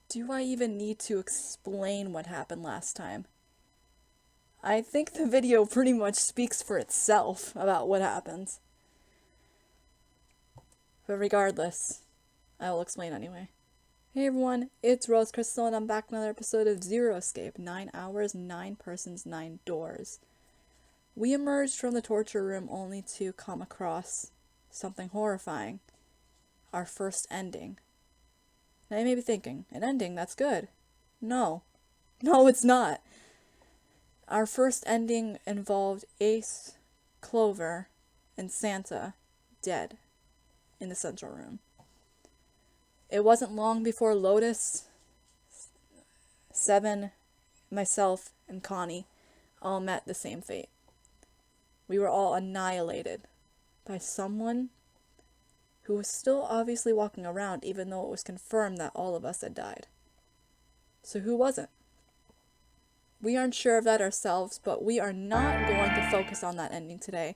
Do I even need to explain what happened last time? I think the video pretty much speaks for itself about what happens. But regardless, I will explain anyway. Hey everyone, it's Rose Crystal and I'm back with another episode of Zero Escape. 9 hours, 9 persons, 9 doors. We emerged from the torture room only to come across something horrifying. Our first ending. Now you may be thinking, an ending, that's good. No. No, it's not. Our first ending involved Ace, Clover, and Santa dead in the central room. It wasn't long before Lotus, Seven, myself, and Connie all met the same fate. We were all annihilated by someone who was still obviously walking around even though it was confirmed that all of us had died. So who was it? We aren't sure of that ourselves, but we are not going to focus on that ending today.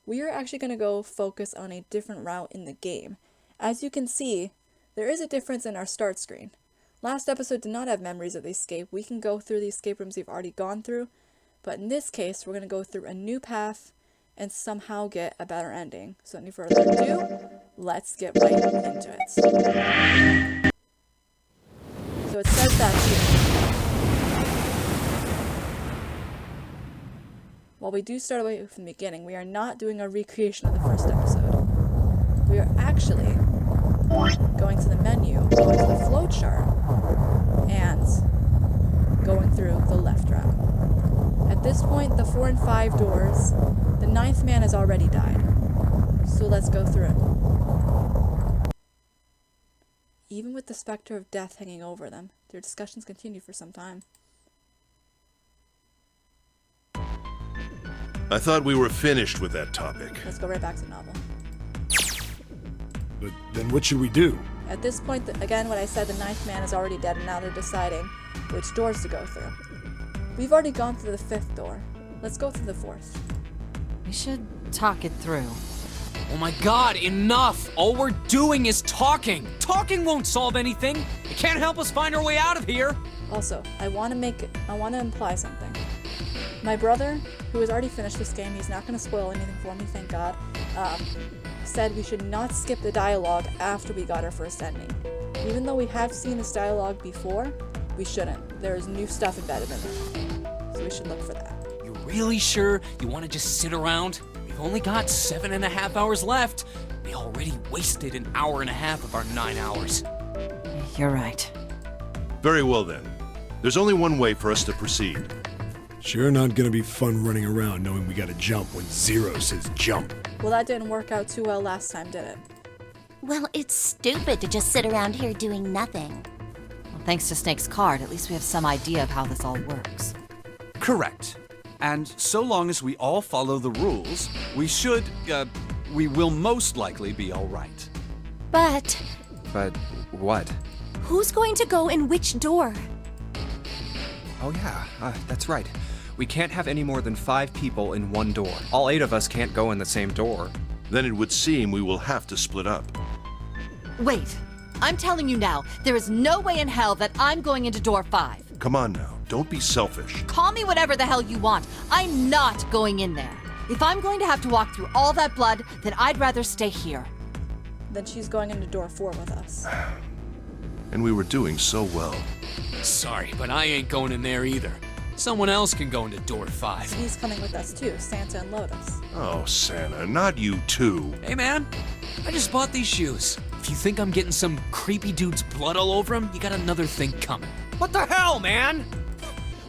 We are actually going to go focus on a different route in the game. As you can see, there is a difference in our start screen. Last episode did not have memories of the escape. We can go through the escape rooms we've already gone through, but in this case, we're going to go through a new path and somehow get a better ending. So any further ado, let's get right into it. So it says that here. While we do start away from the beginning, we are not doing a recreation of the first episode. We are actually going to the menu, going to the flowchart, and going through the left route. At this point, the 4 and 5 doors, the 9th man has already died. So let's go through it. Even with the specter of death hanging over them, their discussions continue for some time. I thought we were finished with that topic. Let's go right back to the novel. But then what should we do? At this point, again, what I said, the 9th man is already dead, and now they're deciding which doors to go through. We've already gone through the 5th door. Let's go through the 4th. We should talk it through. Oh my god, enough! All we're doing is talking! Talking won't solve anything! It can't help us find our way out of here! Also, I want to imply something. My brother, who has already finished this game, he's not going to spoil anything for me, thank God, said we should not skip the dialogue after we got our first ending. Even though we have seen this dialogue before, we shouldn't. There is new stuff embedded in it. So we should look for that. You really sure you want to just sit around? We've only got 7.5 hours left. We already wasted an hour and a half of our 9 hours. You're right. Very well then. There's only one way for us to proceed. Sure not gonna be fun running around knowing we gotta jump when Zero says jump. Well, that didn't work out too well last time, did it? Well, it's stupid to just sit around here doing nothing. Well, thanks to Snake's card, at least we have some idea of how this all works. Correct. And so long as we all follow the rules, we will most likely be all right. But But what? who's going to go in which door? Oh yeah, that's right. We can't have any more than 5 people in one door. All 8 of us can't go in the same door. Then it would seem we will have to split up. Wait, I'm telling you now, there is no way in hell that I'm going into door 5. Come on now, don't be selfish. Call me whatever the hell you want. I'm not going in there. If I'm going to have to walk through all that blood, then I'd rather stay here. Then she's going into door 4 with us. And we were doing so well. Sorry, but I ain't going in there either. Someone else can go into door 5. He's coming with us too, Santa and Lotus. Oh, Santa, not you too. Hey man, I just bought these shoes. If you think I'm getting some creepy dude's blood all over them, you got another thing coming. What the hell, man?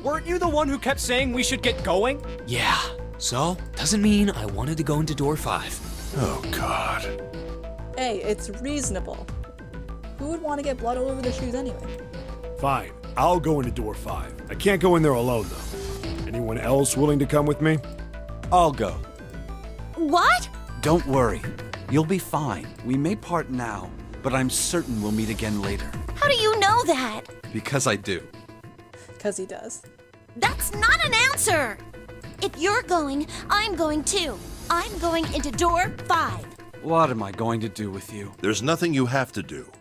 Weren't you the one who kept saying we should get going? Yeah, so doesn't mean I wanted to go into door 5. Oh, God. Hey, it's reasonable. Who would want to get blood all over their shoes anyway? Fine, I'll go into door 5. I can't go in there alone though. Anyone else willing to come with me? I'll go. What? Don't worry. You'll be fine. We may part now, but I'm certain we'll meet again later. How do you know that? Because I do. Because he does. That's not an answer! If you're going, I'm going too. I'm going into door 5. What am I going to do with you? There's nothing you have to do.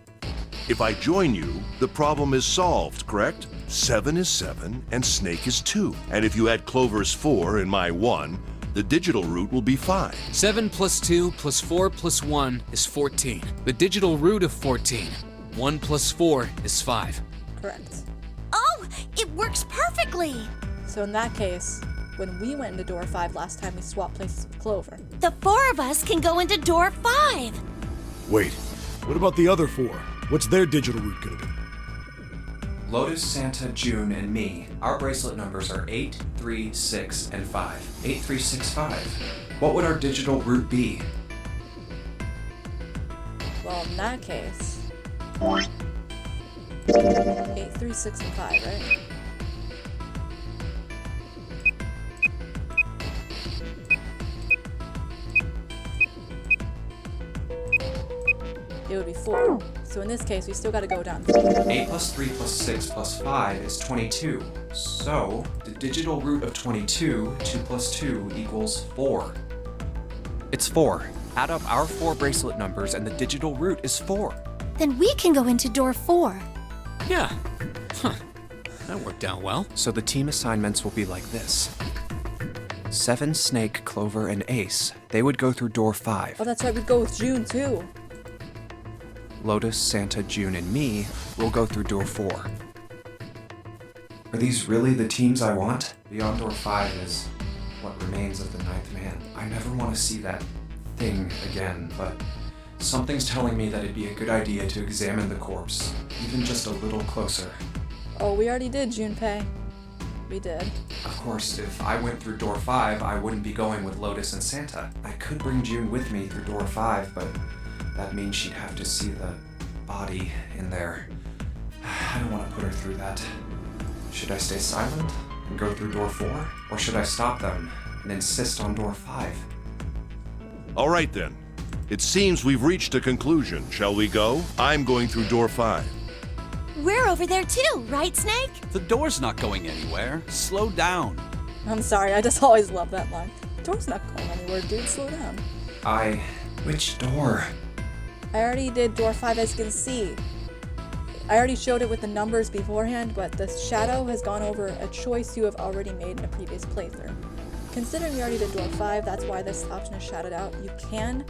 If I join you, the problem is solved, correct? 7 is 7, and Snake is 2. And if you add Clover's 4 and my 1, the digital root will be 5. 7 plus 2 plus 4 plus 1 is 14. The digital root of 14. 1 plus 4 is 5. Correct. Oh, it works perfectly. So in that case, when we went into door 5 last time, we swapped places with Clover. The 4 of us can go into door 5. Wait, what about the other 4? What's their digital root gonna be? Lotus, Santa, June, and me. Our bracelet numbers are 8, 3, 6, and 5. 8, 3, 6, 5. What would our digital root be? Well, in that case, 8, 3, 6, and 5, right? It would be 4. So in this case, we still got to go down 3. 8 plus 3 plus 6 plus 5 is 22. So, the digital root of 22, 2 plus 2 equals 4. It's 4. Add up our 4 bracelet numbers and the digital root is 4. Then we can go into door 4. Yeah. Huh. That worked out well. So the team assignments will be like this. 7, Snake, Clover, and Ace. They would go through door 5. Oh, that's right, we'd go with June too. Lotus, Santa, June, and me will go through door 4. Are these really the teams I want? Beyond door 5 is what remains of the 9th man. I never want to see that thing again, but something's telling me that it'd be a good idea to examine the corpse, even just a little closer. Oh, we already did, Junpei. We did. Of course, if I went through door 5, I wouldn't be going with Lotus and Santa. I could bring June with me through door 5, but that means she'd have to see the body in there. I don't want to put her through that. Should I stay silent and go through door 4? Or should I stop them and insist on door 5? All right then. It seems we've reached a conclusion. Shall we go? I'm going through door 5. We're over there too, right, Snake? The door's not going anywhere. Slow down. I'm sorry, I just always love that line. The door's not going anywhere, dude, slow down. Which door? I already did door 5, as you can see. I already showed it with the numbers beforehand, but the shadow has gone over a choice you have already made in a previous playthrough. Considering we already did door 5, that's why this option is shadowed out. You can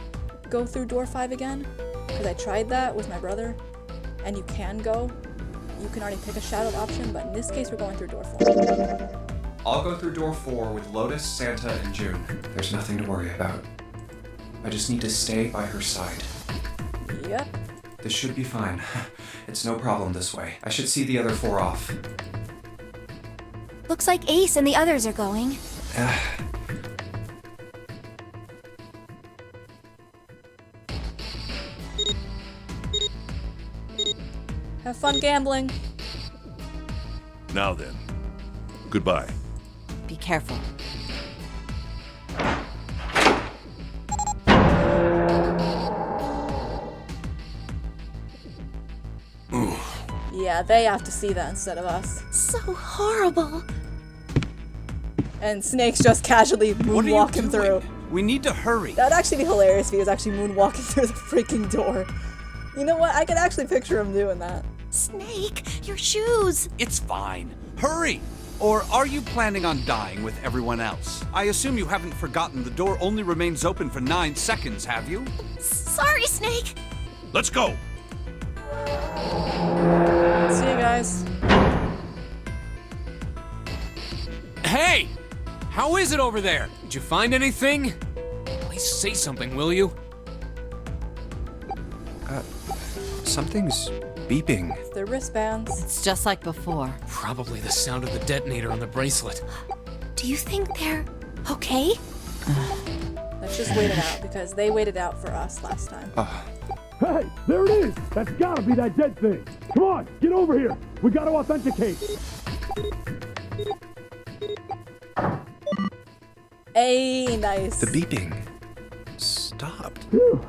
go through door 5 again, because I tried that with my brother, and you can go. You can already pick a shadowed option, but in this case, we're going through door 4. I'll go through door 4 with Lotus, Santa, and June. There's nothing to worry about. I just need to stay by her side. Yep. This should be fine. It's no problem this way. I should see the other 4 off. Looks like Ace and the others are going. Have fun gambling. Now then. Goodbye. Be careful. Yeah, they have to see that instead of us. So horrible. And Snake's just casually What are you moonwalking doing? through. We need to hurry. That'd actually be hilarious if he was actually moonwalking through the freaking door. You know what? I could actually picture him doing that. Snake, your shoes. It's fine. Hurry! Or are you planning on dying with everyone else? I assume you haven't forgotten the door only remains open for 9 seconds, have you? Sorry, Snake. Let's go! See you guys. Hey! How is it over there? Did you find anything? Please say something, will you? Something's beeping. It's their wristbands. It's just like before. Probably the sound of the detonator on the bracelet. Do you think they're okay? Let's just wait it out because they waited out for us last time. Hey, there it is! That's gotta be that dead thing! Come on, get over here! We gotta authenticate! Hey, nice. The beeping stopped. Phew.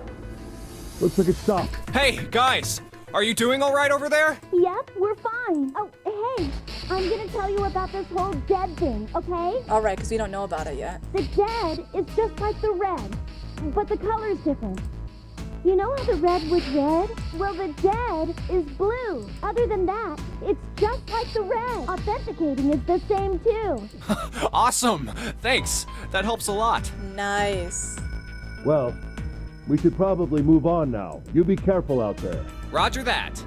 Looks like it stopped. Hey, guys! Are you doing all right over there? Yep, we're fine. Oh, hey, I'm gonna tell you about this whole dead thing, okay? All right, because we don't know about it yet. The dead is just like the red, but the color's different. You know how the red was red? Well, the dead is blue. Other than that, it's just like the red. Authenticating is the same too. Awesome! Thanks. That helps a lot. Nice. Well, we should probably move on now. You be careful out there. Roger that.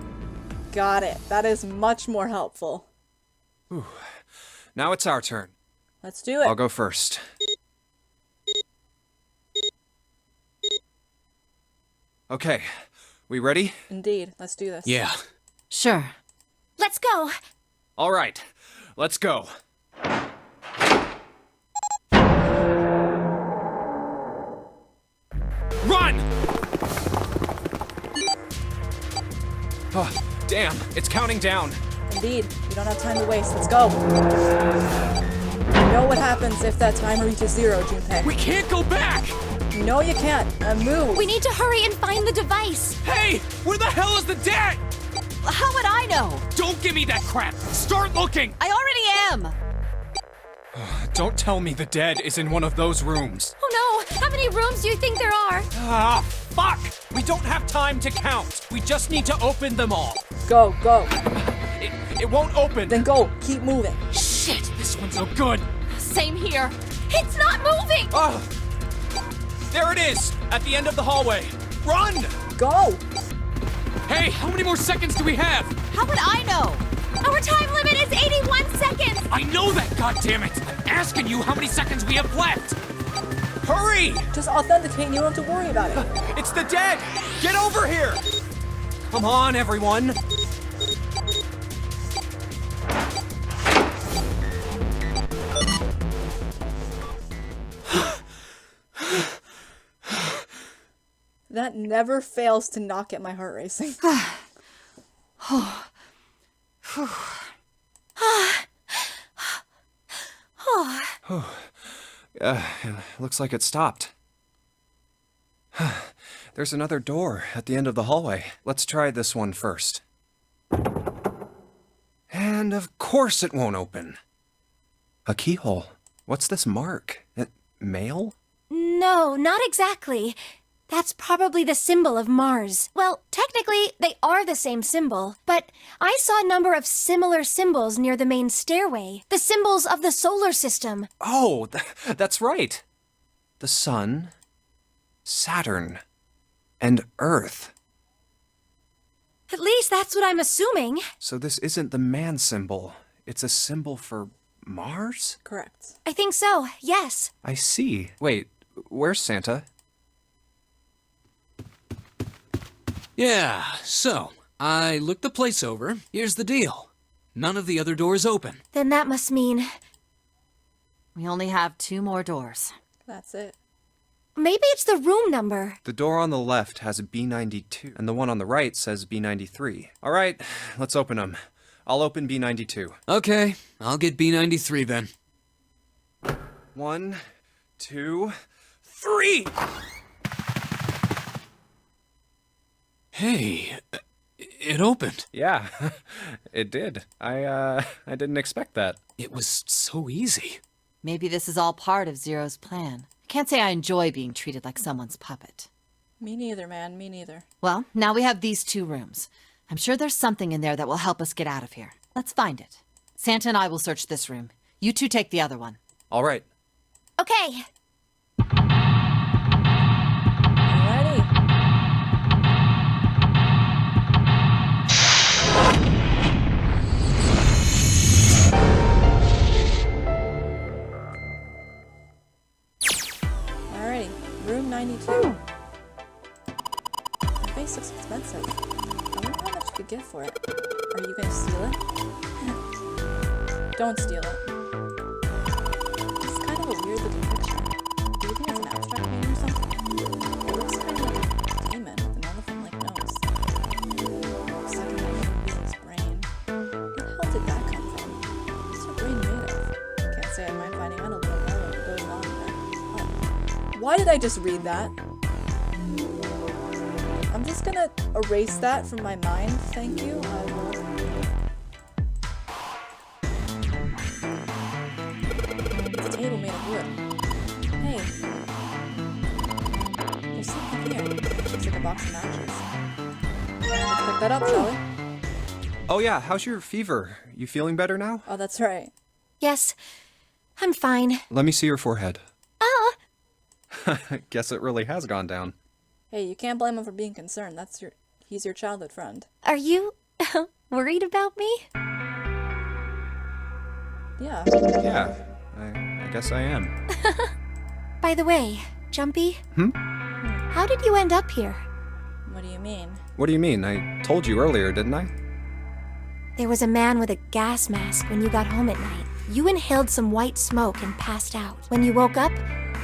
Got it. That is much more helpful. Whew. Now it's our turn. Let's do it. I'll go first. Okay, we ready? Indeed. Let's do this. Yeah. Sure. Let's go. All right, let's go. Run! Oh, damn, it's counting down. Indeed. We don't have time to waste. Let's go. You know what happens if that timer reaches 0, Junpei. We can't go back! No, you can't. Move. We need to hurry and find the device. Hey! Where the hell is the dead? How would I know? Don't give me that crap! Start looking! I already am. Don't tell me the dead is in one of those rooms. Oh no! How many rooms do you think there are? Ah, fuck! We don't have time to count. We just need to open them all. Go, go. It won't open. Then go. Keep moving. Shit, this one's no good. Same here. It's not moving! Oh! There it is! At the end of the hallway. Run! Go. Hey, how many more seconds do we have? How would I know? Our time limit is 81 seconds! I know that, goddammit! I'm asking you how many seconds we have left! Hurry! Just authenticate and you don't have to worry about it. It's the dead! Get over here! Come on, everyone! That never fails to not get my heart racing. Looks like it stopped. There's another door at the end of the hallway. Let's try this one first. And of course it won't open. A keyhole. What's this mark? Mail? No, not exactly. That's probably the symbol of Mars. Well, technically, they are the same symbol, but I saw a number of similar symbols near the main stairway. The symbols of the solar system. Oh, that's right. The Sun, Saturn, and Earth. At least that's what I'm assuming. So this isn't the man symbol. It's a symbol for Mars? Correct. I think so, yes. I see. Wait, where's Santa? Yeah, so, I looked the place over. Here's the deal. None of the other doors open. Then that must mean... We only have 2 more doors. That's it. maybe it's the room number. The door on the left has a B92, and the one on the right says B93. All right, let's open them. I'll open B92. Okay, I'll get B93 then. 1, 2, 3! Hey, it opened. Yeah, it did. I didn't expect that. It was so easy. Maybe this is all part of Zero's plan. I can't say I enjoy being treated like someone's puppet. Me neither, man. Me neither. Well, now we have these 2 rooms. I'm sure there's something in there that will help us get out of here. Let's find it. Santa and I will search this room. You 2 take the other one. All right. Okay. Alrighty. Alrighty. Room 92. The face looks expensive. I wonder how much you could get for it. Are you gonna steal it? Don't steal it. It's kind of a weird looking picture. Do you think it's an abstract painting or something? It looks kind of like a demon with an elephant-like nose. Second one is his brain. Where the hell did that come from? What's your brain made of? Can't say I mind finding out a little more what goes on there. Oh. Why did I just read that? I'm just gonna erase that from my mind, thank you. I will. It's a table made of wood. Hey. There's something here. Looks like a box of up, shall we? Oh yeah, how's your fever? You feeling better now? Oh, that's right. Yes, I'm fine. Let me see your forehead. Oh, Guess it really has gone down. Hey, you can't blame him for being concerned. He's your childhood friend. are you worried about me? Yeah. Yeah, I guess I am. By the way, Jumpy, Hmm? how did you end up here? What do you mean? What do you mean? I told you earlier, didn't I? There was a man with a gas mask when you got home at night. You inhaled some white smoke and passed out. When you woke up,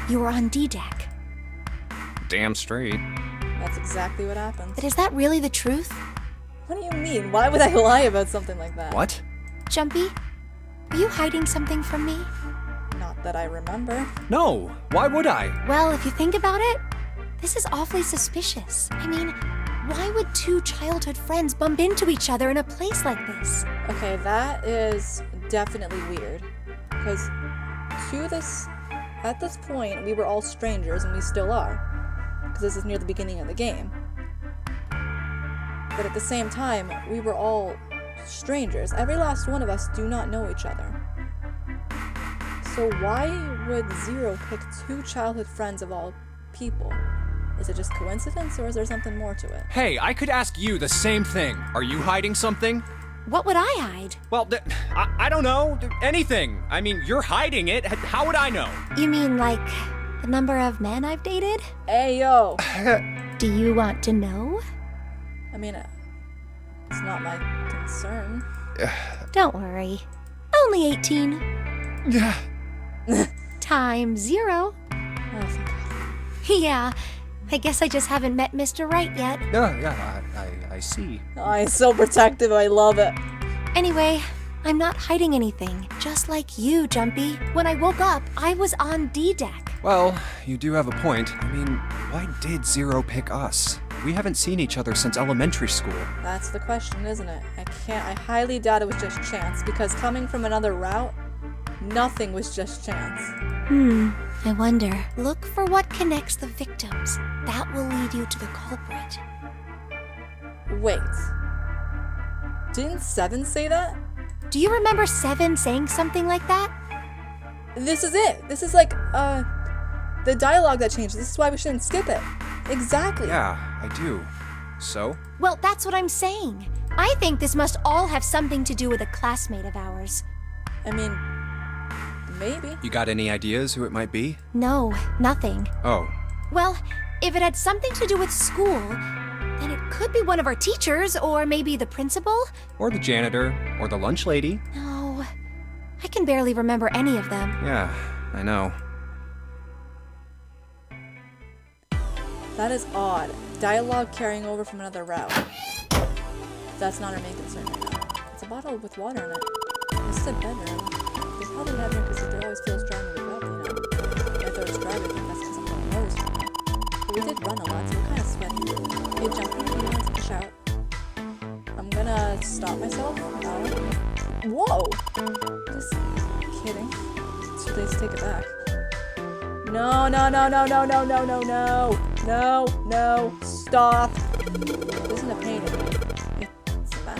you were on D deck. Damn straight. That's exactly what happened. But is that really the truth? What do you mean? Why would I lie about something like that? What? Jumpy, were you hiding something from me? Not that I remember. No, why would I? Well, if you think about it, this is awfully suspicious. I mean, why would two childhood friends bump into each other in a place like this? Okay, that is definitely weird. Because at this point, we were all strangers, and we still are. Because this is near the beginning of the game. But at the same time, we were all strangers. Every last one of us do not know each other. So why would Zero pick two childhood friends of all people? Is it just coincidence, or is there something more to it? Hey, I could ask you the same thing. Are you hiding something? What would I hide? Well, I don't know. Anything. I mean, you're hiding it. How would I know? You mean like the number of men I've dated? Hey, yo! Do you want to know? I mean, it's not my concern. Don't worry. Only 18. Yeah. Times 0. Oh, thank God. Yeah, I guess I just haven't met Mr. Right yet. Yeah, I see. Oh, he's so protective. I love it. Anyway, I'm not hiding anything. Just like you, Jumpy. When I woke up, I was on D deck. Well, you do have a point. I mean, why did Zero pick us? We haven't seen each other since elementary school. That's the question, isn't it? I highly doubt it was just chance, because coming from another route, nothing was just chance. I wonder. Look for what connects the victims. That will lead you to the culprit. Wait. Didn't Seven say that? Do you remember Seven saying something like that? This is it. This is like, the dialogue that changed. This is why we shouldn't skip it. Exactly. Yeah, I do. So? Well, that's what I'm saying. I think this must all have something to do with a classmate of ours. I mean, maybe. You got any ideas who it might be? No, nothing. Oh. Well, if it had something to do with school, then it could be one of our teachers, or maybe the principal? Or the janitor, or the lunch lady. No, I can barely remember any of them. Yeah, I know. That is odd. Dialogue carrying over from another route. That's not our main concern right now. It's a bottle with water in it. This is a bedroom. They probably have it because it always feels dry when we wake up, you know. If it was dry, we think that's because I'm getting noticed from it. But we did run a lot, so we're kind of sweaty. Hey, Jumpy, you want to take a shower? I'm gonna stop myself. No. Whoa! Just kidding. So they just take it back. No, no, no, no, no, no, no, no, no. No, no, stop. It isn't a painting. It's a map.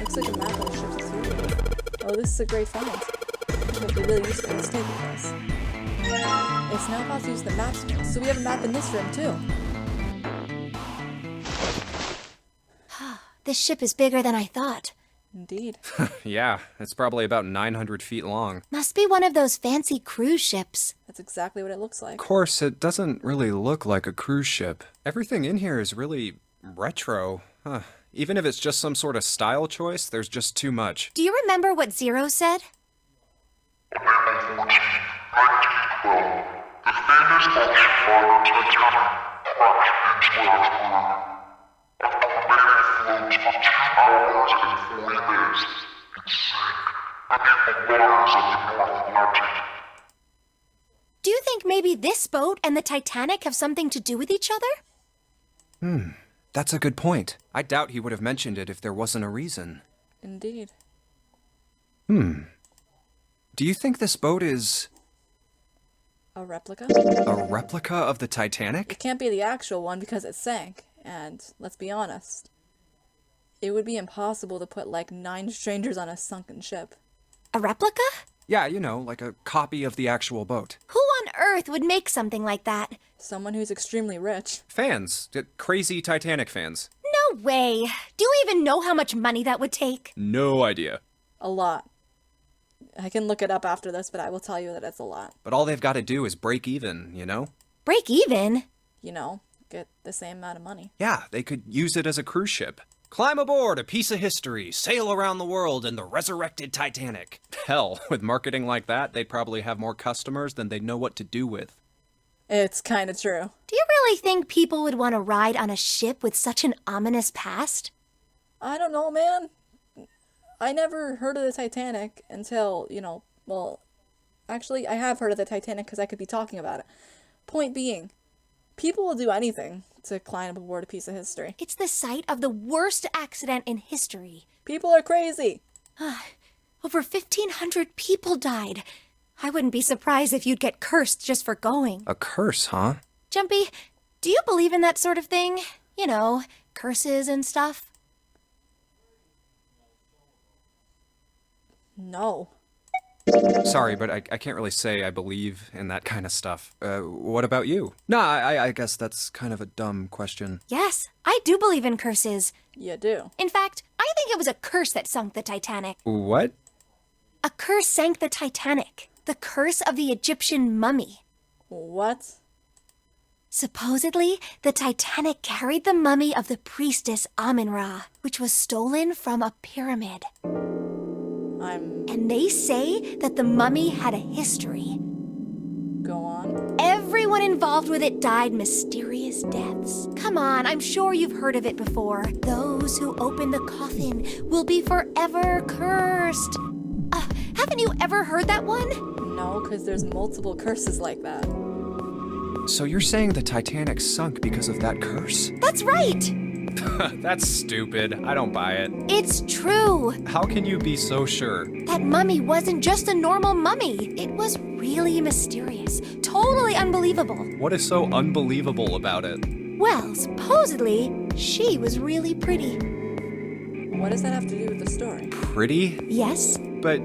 Looks like a map of the ship's interior. Oh, this is a great find. It would be really useful in this taking place. It's now possible to use the map screen, so we have a map in this room too. This ship is bigger than I thought. Indeed. Yeah, it's probably about 900 feet long. Must be one of those fancy cruise ships. That's exactly what it looks like. Of course, it doesn't really look like a cruise ship. Everything in here is really retro. Even if it's just some sort of style choice, there's just too much. Do you remember what Zero said? Do you think maybe this boat and the Titanic have something to do with each other? That's a good point. I doubt he would have mentioned it if there wasn't a reason. Indeed. Do you think this boat is A replica? a replica of the Titanic? It can't be the actual one because it sank. And let's be honest, It would be impossible to put like 9 strangers on a sunken ship. A replica? Yeah, you know, like a copy of the actual boat. Who on earth would make something like that? Someone who's extremely rich. Fans. Crazy Titanic fans. No way. Do you even know how much money that would take? No idea. A lot. I can look it up after this, but I will tell you that it's a lot. But all they've got to do is break even, you know? Break even? You know, get the same amount of money. Yeah, they could use it as a cruise ship. Climb aboard, a piece of history, sail around the world in the resurrected Titanic. Hell, with marketing like that, they'd probably have more customers than they'd know what to do with. It's kind of true. Do you really think people would want to ride on a ship with such an ominous past? I don't know, man. I never heard of the Titanic until, well, actually, I have heard of the Titanic because I could be talking about it. Point being, people will do anything to climb aboard a piece of history. It's the site of the worst accident in history. People are crazy. Over 1,500 people died. I wouldn't be surprised if you'd get cursed just for going. A curse, huh? Jumpy, do you believe in that sort of thing? You know, curses and stuff? No. Sorry, but I can't really say I believe in that kind of stuff. What about you? Nah, I guess that's kind of a dumb question. Yes, I do believe in curses. You do. In fact, I think it was a curse that sunk the Titanic. What? A curse sank the Titanic. The curse of the Egyptian mummy. What? Supposedly, the Titanic carried the mummy of the priestess Amun-Ra, which was stolen from a pyramid. And they say that the mummy had a history. Go on. Everyone involved with it died mysterious deaths. Come on, I'm sure you've heard of it before. Those who open the coffin will be forever cursed. Haven't you ever heard that one? No, because there's multiple curses like that. So you're saying the Titanic sunk because of that curse? That's right! That's stupid. I don't buy it. It's true. How can you be so sure? That mummy wasn't just a normal mummy. It was really mysterious. Totally unbelievable. What is so unbelievable about it? Well, supposedly, she was really pretty. What does that have to do with the story? Pretty? Yes. But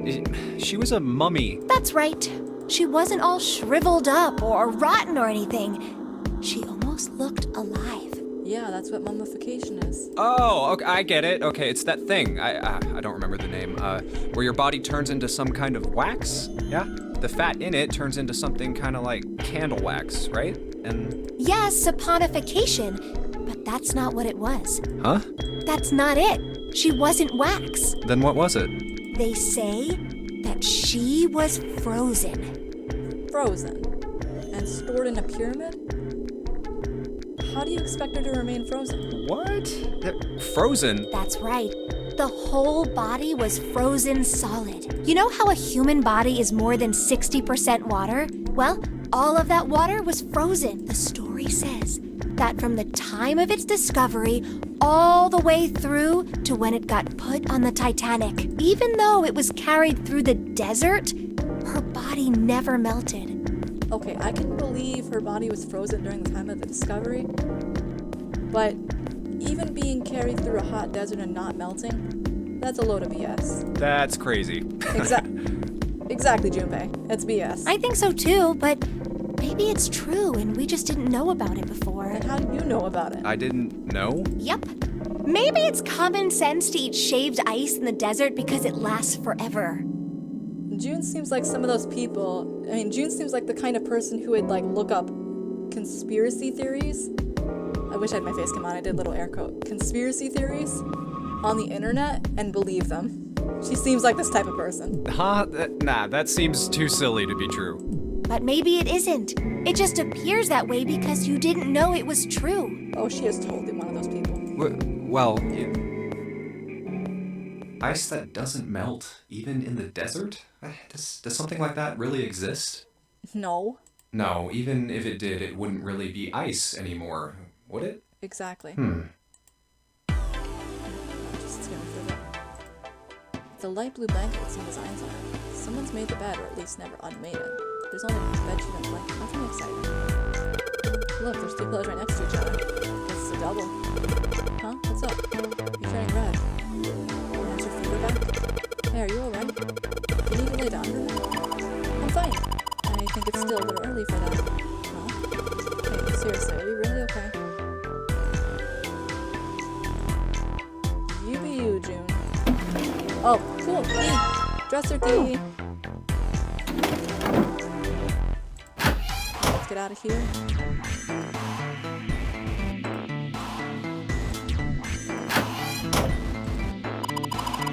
she was a mummy. That's right. She wasn't all shriveled up or rotten or anything. She almost looked alive. Yeah, that's what mummification is. Oh, okay, I get it. Okay, it's that thing. I don't remember the name. Where your body turns into some kind of wax? Yeah? The fat in it turns into something kind of like candle wax, right? And... Yes, saponification. But that's not what it was. Huh? That's not it. She wasn't wax. Then what was it? They say that she was frozen. Frozen? And stored in a pyramid? How do you expect her to remain frozen? What? Frozen? That's right. The whole body was frozen solid. You know how a human body is more than 60% water? Well, all of that water was frozen. The story says that from the time of its discovery all the way through to when it got put on the Titanic, even though it was carried through the desert, her body never melted. Okay, I can believe her body was frozen during the time of the discovery, but even being carried through a hot desert and not melting, that's a load of BS. That's crazy. Exactly, Junpei. It's BS. I think so too, but maybe it's true and we just didn't know about it before. And how did you know about it? I didn't know? Yep. Maybe it's common sense to eat shaved ice in the desert because it lasts forever. June seems like some of those people. I mean, June seems like the kind of person who would like look up conspiracy theories. I wish I had my face come on. I did a little air quote. Conspiracy theories on the internet and believe them. She seems like this type of person. Huh? Nah, that seems too silly to be true. But maybe it isn't. It just appears that way because you didn't know it was true. Oh, she is totally one of those people. Well, ice that doesn't melt, even in the desert? Does something like that really exist? No. No, even if it did, it wouldn't really be ice anymore, would it? Exactly. Just skim through it. The light blue blanket with some designs on it. Someone's made the bed, or at least never unmade it. There's only this bedsheet and blanket. Nothing exciting. Look, there's 2 pillows right next to each other. Guess it's a double. Huh? What's up? You turning red. Is your fever back? Hey, are you alright? Do you need to lay down for a minute? I'm fine. I think it's still a little early for that. No? Hey, seriously, are you really okay? You be you, June. Oh, cool, key! Dresser key! Let's get out of here.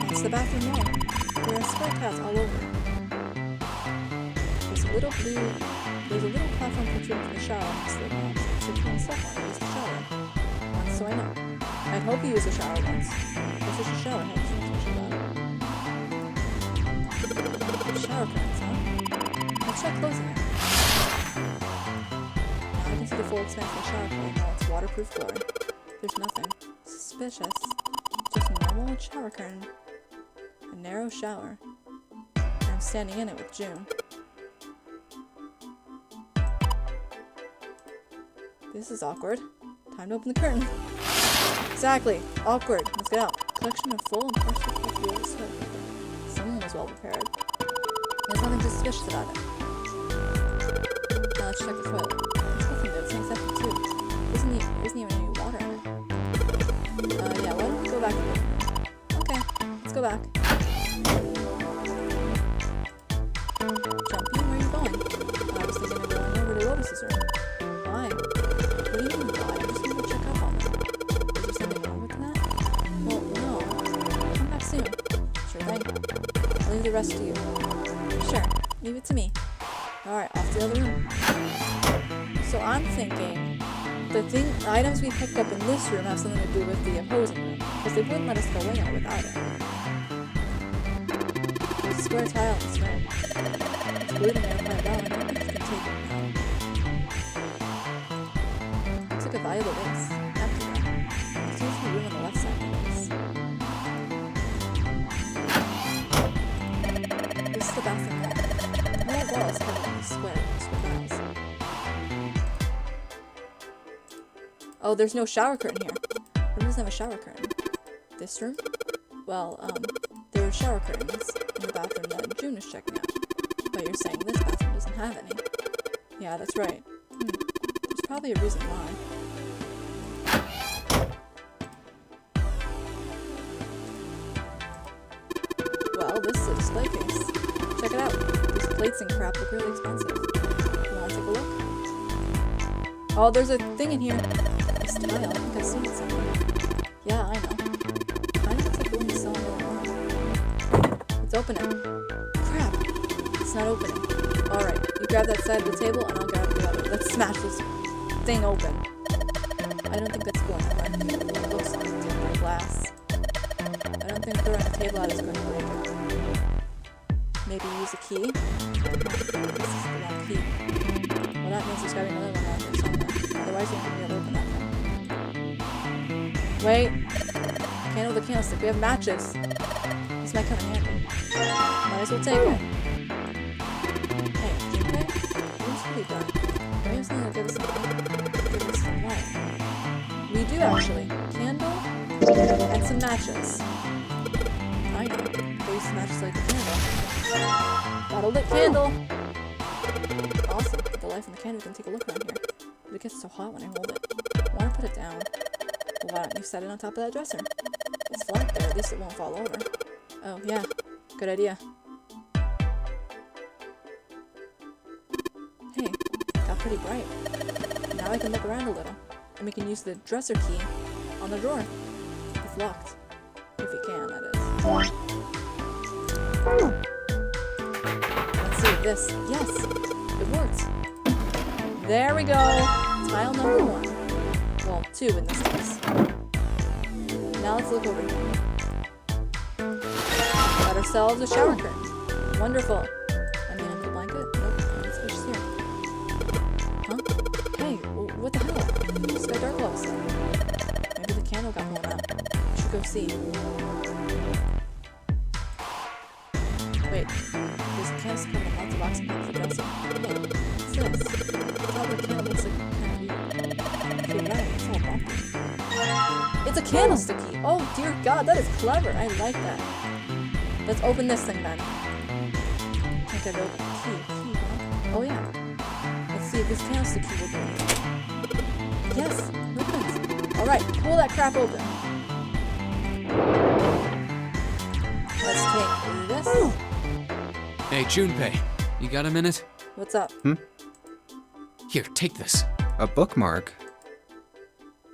That's the bathroom wall. There are square paths all over. There's a little platform protruding from the shower on this little box. So turn stuff on and use the shower. Once, so I know. I'd hope you use a shower once. It's just a shower head, so much about it. Shower curtains, huh? Let's try closing it. Now I can see the full expanse of the shower curtain and all its waterproof glory. There's nothing suspicious. Just a normal shower curtain. A narrow shower. I'm standing in it with June. This is awkward. Time to open the curtain. Exactly. Awkward. Let's get out. Collection of full and partial rules. Someone was well prepared. There's nothing suspicious about it. Now let's check the toilet. There's nothing there. It's an accepted too. Isn't even any water in it. Yeah, why don't we go back to the room? Okay, let's go back. Jumpy, where are you going? I was thinking of going over to Lotus's room. Why? What do you mean why? I'm just gonna go check up on them. Is there something wrong with that? Well, no. Come back soon. Sure thing. I'll leave the rest to you. Sure, leave it to me. Alright, off to the other room. So I'm thinking the items we picked up in this room have something to do with the opposing room, because they wouldn't let us go in there without it. There's a square tile in this room. It's glued in there quite well, and I don't think you can take it now. Looks like a valuable base. Empty though. There's usually room on the left side of the base. This is the bathroom wall. The whole wall is covered in these square tiles. Oh, there's no shower curtain here. Room doesn't have a shower curtain. This room? Well, there are shower curtains in the bathroom that June is checking out. But you're saying this bathroom doesn't have any. Yeah, that's right. There's probably a reason why. Well, this is a display case. Check it out. These plates and crap look really expensive. You wanna take a look? Oh, there's a thing in here. This tile, I think I've seen it somewhere. Yeah, I know. Kinda looks like the one you saw in the room. Let's open it. Crap! It's not opening. Alright, you grab that side of the table and I'll grab the other. Let's smash this thing open. I don't think that's going to work. It looks like it's in glass. I don't think throwing the table out is going to break it. Maybe use a key? This is the wrong key. Well, that means there's gotta be another one out there somewhere. Otherwise, you won't be able to open that thing. Wait. Candle the candlestick. We have matches. This might come in handy. Might as well take it. Hey, you okay? What's really dark? Do we have something to give us some light? We do, actually. Candle and some matches. I know. They use matches like the candle. Got a lit candle! Awesome. With the light from the candle, we can take a look around here. But it gets so hot when I hold it. I want to put it down. Well, why don't you set it on top of that dresser? It's flat there, at least it won't fall over. Oh, yeah. Good idea. Hey, got pretty bright. Now I can look around a little. And we can use the dresser key on the drawer. It's locked. If you can, that is. Let's see this. Yes! It works! There we go! Tile number 1. Well, 2 in this case. Now let's look over here. Got ourselves a shower curtain. Wonderful. And then the blanket? Nope, let's switch here. Huh? Hey, what the hell? It's got dark all of a sudden. Maybe the candle got blown out. We should go see. Wait, there's a candlestick and lots of wax and the dresser. Hey, what's this? The top of the candle looks like kind of weird. You're right, it's all bumpy. It's a candlestick key. Oh dear God, that is clever. I like that. Let's open this thing then. I gotta open the key, huh? Oh yeah. Let's see if this candlestick key will do anything. Yes, look at it. Alright, pull that crap open. Let's take this. Hey, Junpei, you got a minute? What's up? Here, take this. A bookmark?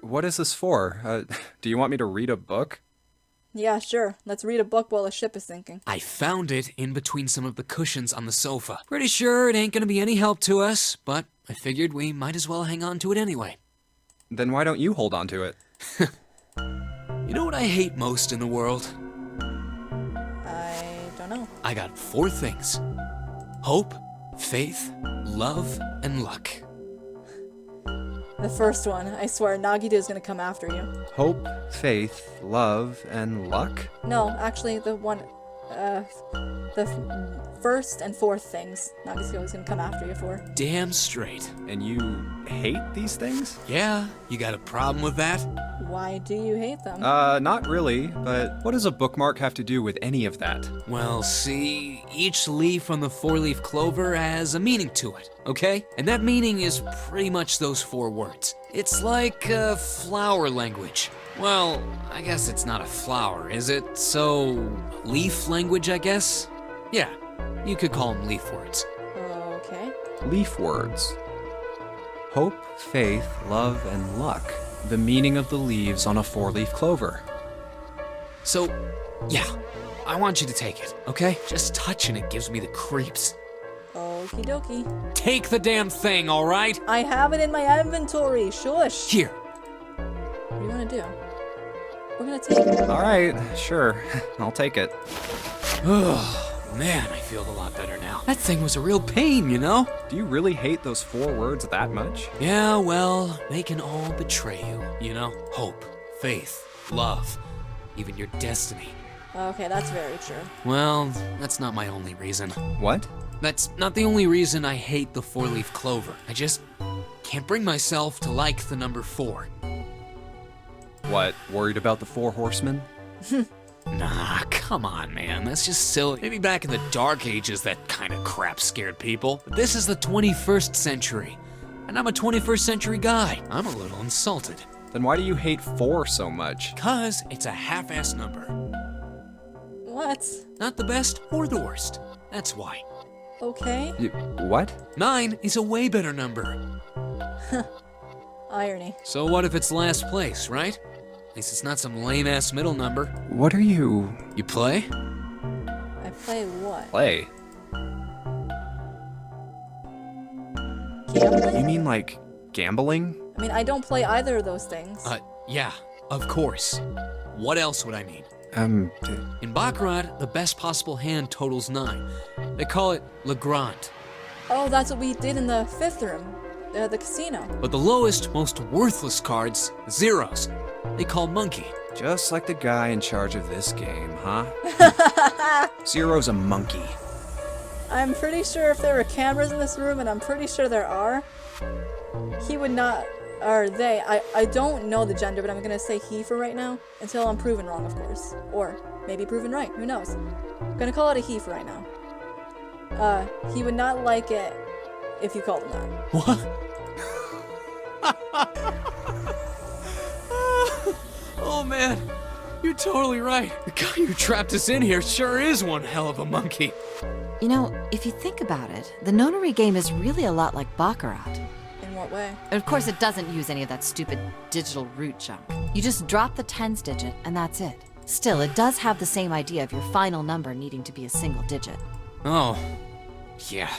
What is this for? Do you want me to read a book? Yeah, sure. Let's read a book while the ship is sinking. I found it in between some of the cushions on the sofa. Pretty sure it ain't gonna be any help to us, but I figured we might as well hang on to it anyway. Then why don't you hold on to it? You know what I hate most in the world? I don't know. I got 4 things. Hope, faith, love, and luck. The first one. I swear, Nagito is gonna come after you. Hope, faith, love, and luck? No, actually, the first and fourth things Nagito is gonna come after you for. Damn straight. And you hate these things? Yeah, you got a problem with that? Why do you hate them? Not really, but what does a bookmark have to do with any of that? Well, see, each leaf on the 4-leaf clover has a meaning to it, okay? And that meaning is pretty much those 4 words. It's like flower language. Well, I guess it's not a flower, is it? So, leaf language, I guess? Yeah, you could call them leaf words. Okay. Leaf words. Hope, faith, love, and luck. The meaning of the leaves on a 4-leaf clover. So, yeah, I want you to take it, okay? Just touching it gives me the creeps. Okie dokie. Take the damn thing, all right? I have it in my inventory. Shush. Here. What do you want to do? We're gonna take it. All right, sure. I'll take it. Oh, man, I feel a lot better now. That thing was a real pain, you know? Do you really hate those 4 words that much? Yeah, well, they can all betray you, you know? Hope, faith, love, even your destiny. Okay, that's very true. Well, that's not my only reason. What? That's not the only reason I hate the 4-leaf clover. I just can't bring myself to like the number 4. What, worried about the 4 horsemen? Nah, come on, man. That's just silly. Maybe back in the Dark Ages, that kind of crap scared people. But this is the 21st century, and I'm a 21st century guy. I'm a little insulted. Then why do you hate 4 so much? 'Cause it's a half-ass number. What? Not the best or the worst. That's why. Okay. What? 9 is a way better number. Irony. So what if it's last place, right? At least it's not some lame-ass middle number. What are you... You play? I play what? Play? Gambling? You mean like gambling? I mean, I don't play either of those things. Yeah, of course. What else would I mean? In Baccarat, the best possible hand totals 9. They call it Le Grand. Oh, that's what we did in the 5th room. The casino. But the lowest, most worthless cards, zeros, they call Monkey. Just like the guy in charge of this game, huh? Zero's a monkey. I'm pretty sure if there were cameras in this room, and I'm pretty sure there are, he would not, or they, I don't know the gender, but I'm gonna say he for right now, until I'm proven wrong, of course. Or maybe proven right, who knows. I'm gonna call it a he for right now. He would not like it if you called him that. What? Oh man, you're totally right. The guy who trapped us in here sure is one hell of a monkey. You know, if you think about it, the Nonary game is really a lot like Baccarat. In what way? And of course, it doesn't use any of that stupid digital root junk. You just drop the tens digit, and that's it. Still, it does have the same idea of your final number needing to be a single digit. Oh, yeah,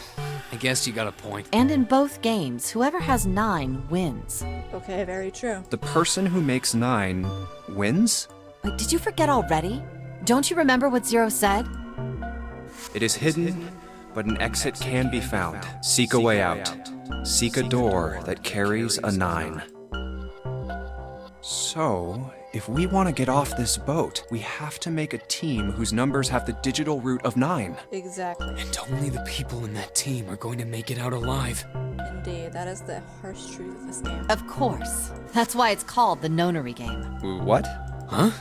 I guess you got a point. And in both games, whoever has 9 wins. Okay, very true. The person who makes 9 wins? Wait, did you forget already? Don't you remember what Zero said? It is hidden, but an exit can be found. Seek a way out. Seek a door that carries a 9. So, if we want to get off this boat, we have to make a team whose numbers have the digital root of 9. Exactly. And only the people in that team are going to make it out alive. Indeed, that is the harsh truth of this game. Of course. That's why it's called the Nonary game. What? Huh?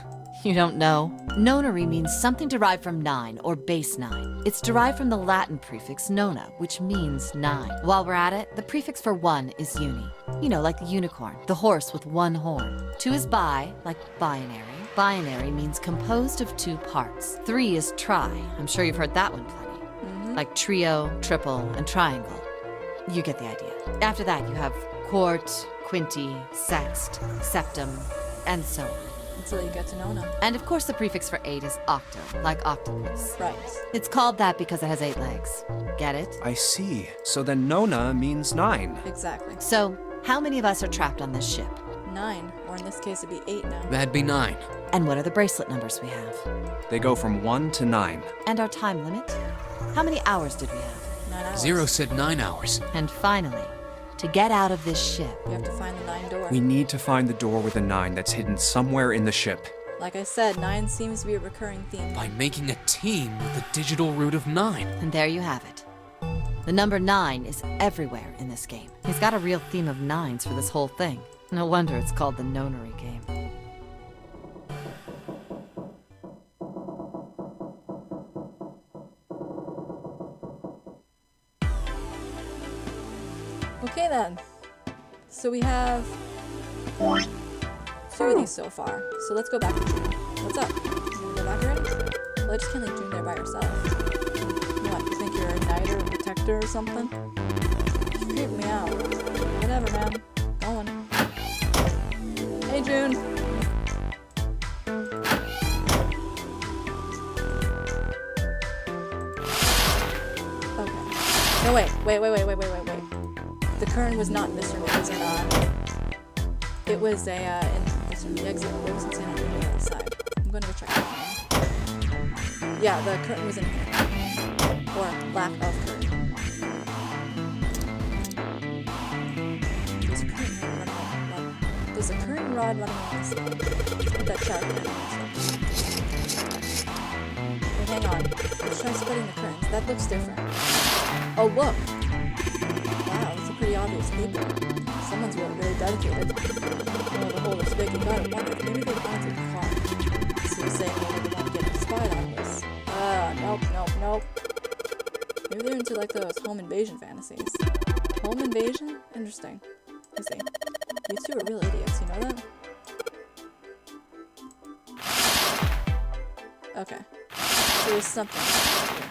You don't know? Nonary means something derived from 9, or base 9. It's derived from the Latin prefix nona, which means 9. While we're at it, the prefix for 1 is uni. You know, like the unicorn, the horse with 1 horn. 2 is bi, like binary. Binary means composed of 2 parts. 3 is tri. I'm sure you've heard that one plenty. Like trio, triple, and triangle. You get the idea. After that, you have quart, quinty, sext, septum, and so on. Until you get to Nona. And of course the prefix for 8 is octo, like octopus. Right. It's called that because it has 8 legs. Get it? I see. So then Nona means 9. Exactly. So, how many of us are trapped on this ship? 9, or in this case it'd be 8 now. That'd be 9. And what are the bracelet numbers we have? They go from 1 to 9. And our time limit? How many hours did we have? 9 hours. 0 said 9 hours. And finally, to get out of this ship, You have to find the 9 door. We need to find the door with a 9 that's hidden somewhere in the ship. Like I said, 9 seems to be a recurring theme. By making a team with the digital root of 9. and there you have it. The number 9 is everywhere in this game. He's got a real theme of 9s for this whole thing. No wonder it's called the Nonary Game. Okay then. So we have 2 of these so far. So let's go back to June. What's up? You wanna go back already? Well, I just can't leave June there by herself. What, you think you're a knight or a protector or something? You creep me out. Whatever, man. Going. Hey, June. Okay. No, wait. The current was not in this room. It was in, it was in this room. The exit. It was in Santa on the other side. I'm gonna go check that one. Yeah, the curtain was in here. Or lack of curtain. There's a curtain rod running on this side. Let's put that shower curtain on this side. Wait, hang on. Let's try splitting the curtains. That looks different. Oh, look! Wow, that's a pretty obvious people. Someone's really dedicated. Oh, the hole is big. You gotta wonder if maybe they wanted the car. So you're saying maybe they want to get spied on this. Nope. Maybe they're into like those home invasion fantasies. Home invasion? Interesting. I see. These 2 are real idiots, you know that? Okay. So there's something here.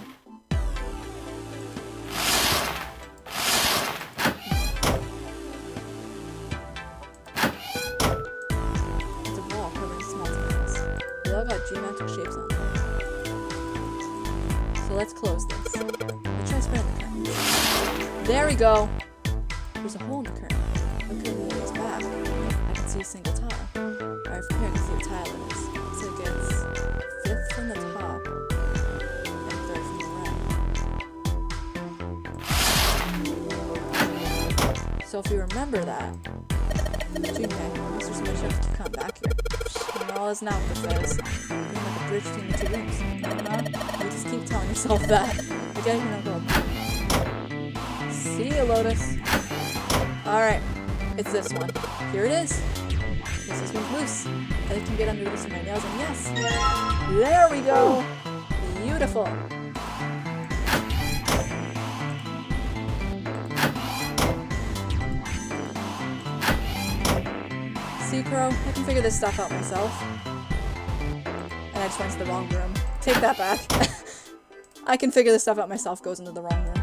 It's a wall covered in small tiles. They all got geometric shapes on them. So let's close this. Let's try spreading the curtains. There we go! There's a hole in the curtain. The curtain moves back. I can see a single tile. Alright, from here I can see what tile it is. Looks like it's 5th from the top and 3rd from the right. So if you remember that, June, Mr. Smith should have to come back here. And all is now with the fez. Being like a bridge between the 2 rooms. You just keep telling yourself that. Again, you're not going. See ya, Lotus. Alright, it's this one. Here it is. Yes, this one's loose. I can get under this with my nails, and yes! There we go! Beautiful! See, Crow? I can figure this stuff out myself. And I just went to the wrong room. Take that back. I can figure this stuff out myself goes into the wrong room.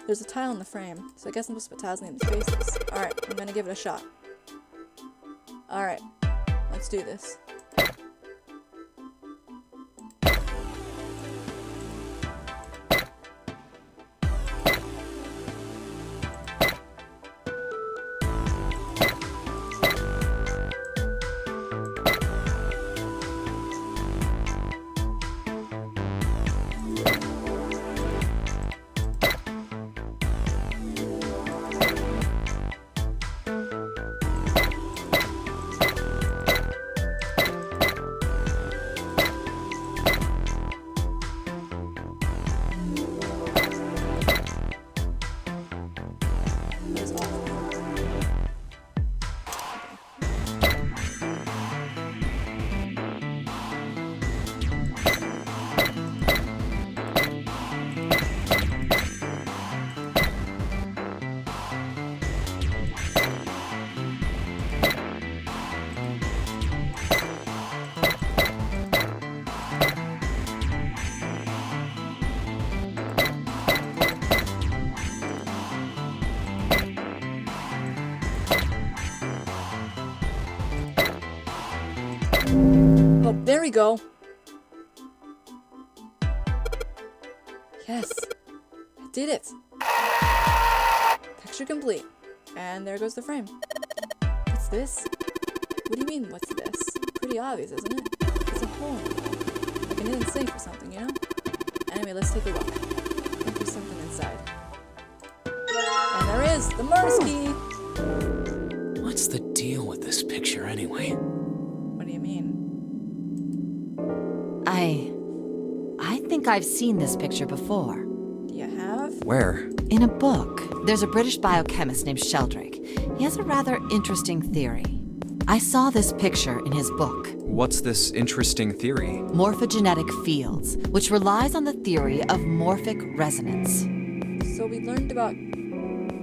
There's a tile in the frame, so I guess I'm supposed to put tiles in the spaces. Alright, I'm gonna give it a shot. Alright, let's do this. we go. Yes, I did it. Picture complete. And there goes the frame. What's this? What do you mean, what's this? Pretty obvious, isn't it? It's a hole. Like an hidden safe or something, you know? Anyway, let's take a look. I think there's something inside. And there is! The Mars key! What's the deal with this picture anyway? What do you mean? I think I've seen this picture before. Do you have? Where? In a book. There's a British biochemist named Sheldrake. He has a rather interesting theory. I saw this picture in his book. What's this interesting theory? Morphogenetic fields, which relies on the theory of morphic resonance. So we learned about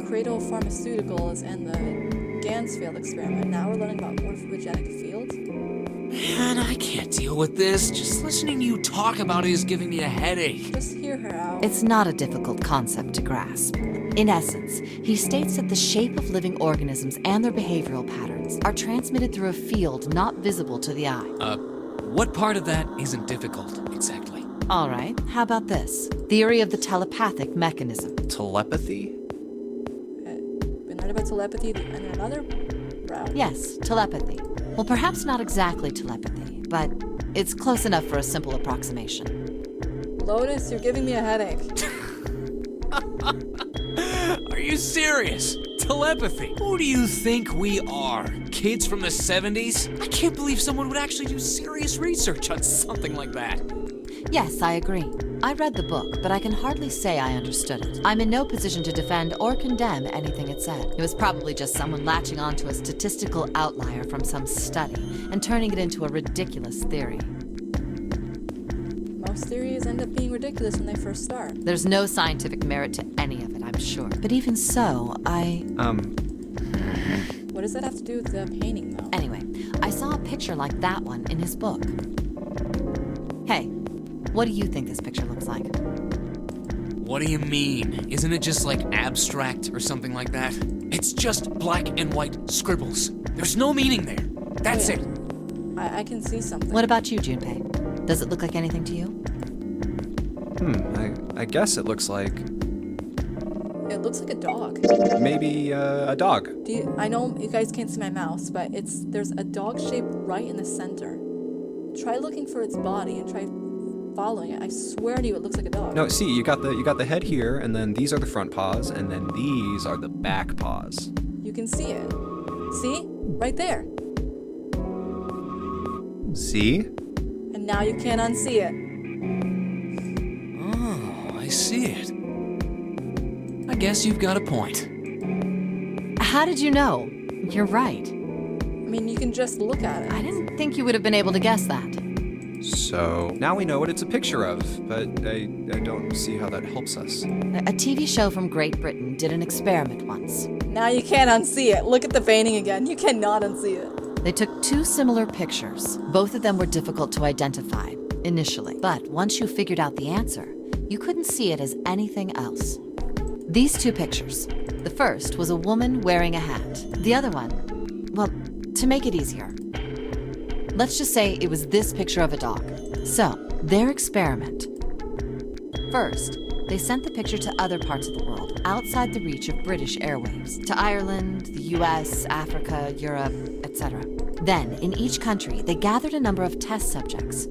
Cradle Pharmaceuticals and the Gansfield experiment. Now we're learning about morphogentic fields? Man, I can't deal with this. Just listening to you talk about it is giving me a headache. Just hear her out. It's not a difficult concept to grasp. In essence, he states that the shape of living organisms and their behavioral patterns are transmitted through a field not visible to the eye. What part of that isn't difficult, exactly? All right, how about this? Theory of the telepathic mechanism. Telepathy? We learned about telepathy in another route. Yes, telepathy. Well, perhaps not exactly telepathy, but it's close enough for a simple approximation. Lotus, you're giving me a headache. Are you serious? Telepathy? Who do you think we are? Kids from the 70s? I can't believe someone would actually do serious research on something like that. Yes, I agree. I read the book, but I can hardly say I understood it. I'm in no position to defend or condemn anything it said. It was probably just someone latching onto a statistical outlier from some study and turning it into a ridiculous theory. Most theories end up being ridiculous when they first start. There's no scientific merit to any of it, I'm sure. But even so, What does that have to do with the painting, though? Anyway, I saw a picture like that one in his book. Hey, what do you think this picture looks like? What do you mean? Isn't it just like abstract or something like that? It's just black and white scribbles. There's no meaning there. That's it. I can see something. What about you, Junpei? Does it look like anything to you? I guess it looks like... It looks like a dog. Maybe a dog. I know you guys can't see my mouse, but there's a dog shape right in the center. Try looking for its body and try following it. I swear to you, it looks like a dog. No, see, you got the head here, and then these are the front paws, and then these are the back paws. You can see it. See? Right there. See? And now you can't unsee it. Oh, I see it. I guess you've got a point. How did you know? You're right. I mean, you can just look at it. I didn't think you would have been able to guess that. So, now we know what it's a picture of, but I don't see how that helps us. A TV show from Great Britain did an experiment once. Now you can't unsee it. Look at the painting again. You cannot unsee it. They took two similar pictures. Both of them were difficult to identify initially, but once you figured out the answer, you couldn't see it as anything else. These two pictures. The first was a woman wearing a hat. The other one, well, to make it easier, let's just say it was this picture of a dog. So, their experiment. First, they sent the picture to other parts of the world, outside the reach of British airwaves, to Ireland, the US, Africa, Europe, etc. Then, in each country, they gathered a number of test subjects,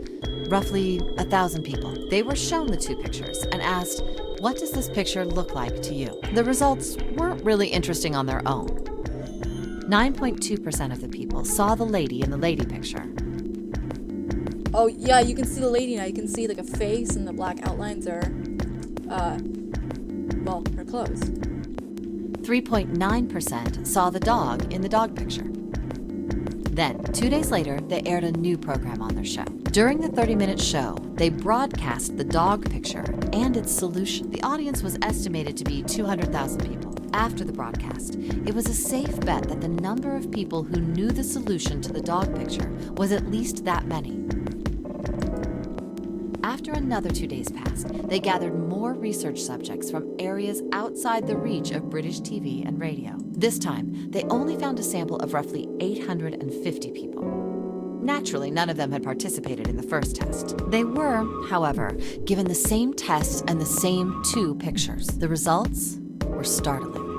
roughly 1,000 people. They were shown the two pictures and asked, what does this picture look like to you? The results weren't really interesting on their own. 9.2% of the people saw the lady in the lady picture. Oh, yeah, you can see the lady now. You can see, like, a face, and the black outlines are, well, her clothes. 3.9% saw the dog in the dog picture. Then, 2 days later, they aired a new program on their show. During the 30-minute show, they broadcast the dog picture and its solution. The audience was estimated to be 200,000 people. After the broadcast, it was a safe bet that the number of people who knew the solution to the dog picture was at least that many. After another 2 days passed, they gathered more research subjects from areas outside the reach of British TV and radio. This time, they only found a sample of roughly 850 people. Naturally, none of them had participated in the first test. They were, however, given the same tests and the same 2 pictures. The results were startling.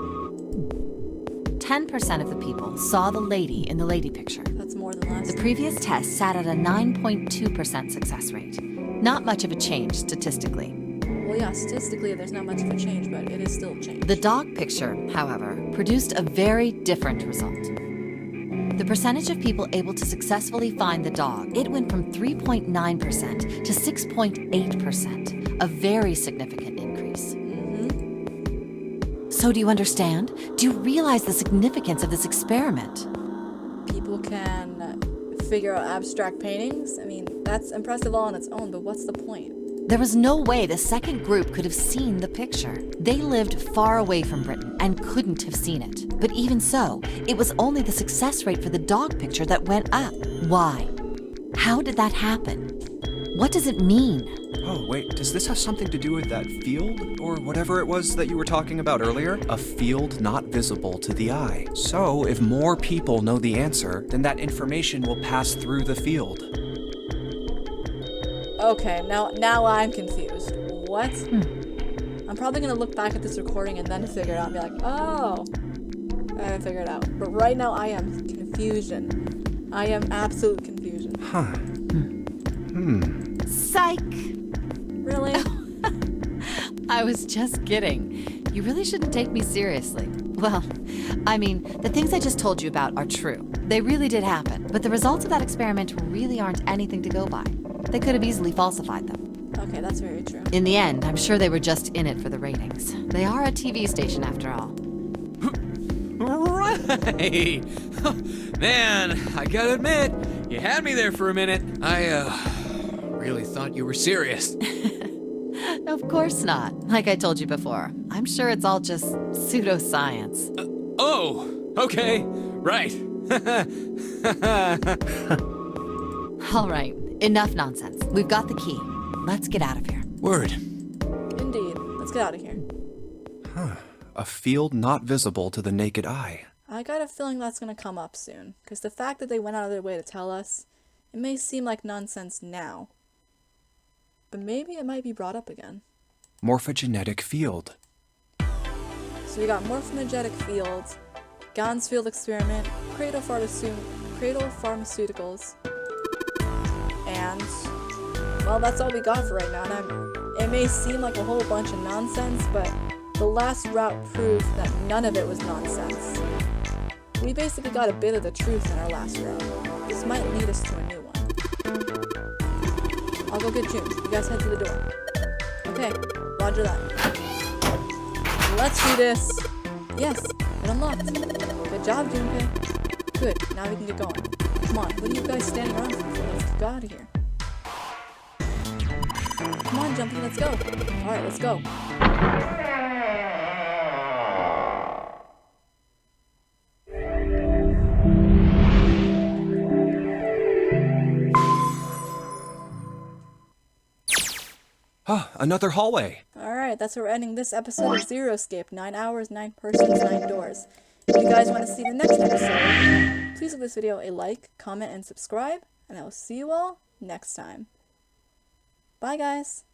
10% of the people saw the lady in the lady picture. That's more than last The previous test sat at a 9.2% success rate. Not much of a change statistically. Well, yeah, statistically there's not much of a change, but it is still a change. The dog picture, however, produced a very different result. The percentage of people able to successfully find the dog, it went from 3.9% to 6.8%, a very significant increase. So do you understand? Do you realize the significance of this experiment? People can figure out abstract paintings. I mean, that's impressive all on its own, but what's the point? There was no way the second group could have seen the picture. They lived far away from Britain and couldn't have seen it. But even so, it was only the success rate for the dog picture that went up. Why? How did that happen? What does it mean? Oh, wait, does this have something to do with that field? Or whatever it was that you were talking about earlier? A field not visible to the eye. So, if more people know the answer, then that information will pass through the field. Okay, now I'm confused. What? I'm probably gonna look back at this recording and then figure it out and be like, oh, I figured it out. But right now I am confusion. I am absolute confusion. Huh. Psych! Really? I was just kidding. You really shouldn't take me seriously. Well, I mean, the things I just told you about are true. They really did happen, but the results of that experiment really aren't anything to go by. They could have easily falsified them. Okay, that's very true. In the end, I'm sure they were just in it for the ratings. They are a TV station after all. Right! Man, I gotta admit, you had me there for a minute. I, really thought you were serious. Of course not. Like I told you before, I'm sure it's all just pseudoscience. Oh, okay, right. All right, enough nonsense. We've got the key. Let's get out of here. Word. Indeed. Let's get out of here. A field not visible to the naked eye. I got a feeling that's gonna come up soon, because the fact that they went out of their way to tell us, it may seem like nonsense now, but maybe it might be brought up again. Morphogenetic field. So we got morphogenetic fields, Gans field experiment, Cradle Pharmaceuticals, and, well, that's all we got for right now. And it may seem like a whole bunch of nonsense, but the last route proved that none of it was nonsense. We basically got a bit of the truth in our last route. This might lead us to a new one. I'll go get June. You guys head to the door. Okay, roger that. Let's do this. Yes, it unlocked. Good job, Junpei. Good, now we can get going. Come on, what are you guys standing around for? Let's go out of here. Come on, Jumpy, let's go. Alright, let's go. Another hallway. Alright, that's where we're ending this episode of Zero Escape. 9 hours, 9 persons, 9 doors. If you guys want to see the next episode, please give this video a like, comment, and subscribe, and I will see you all next time. Bye, guys.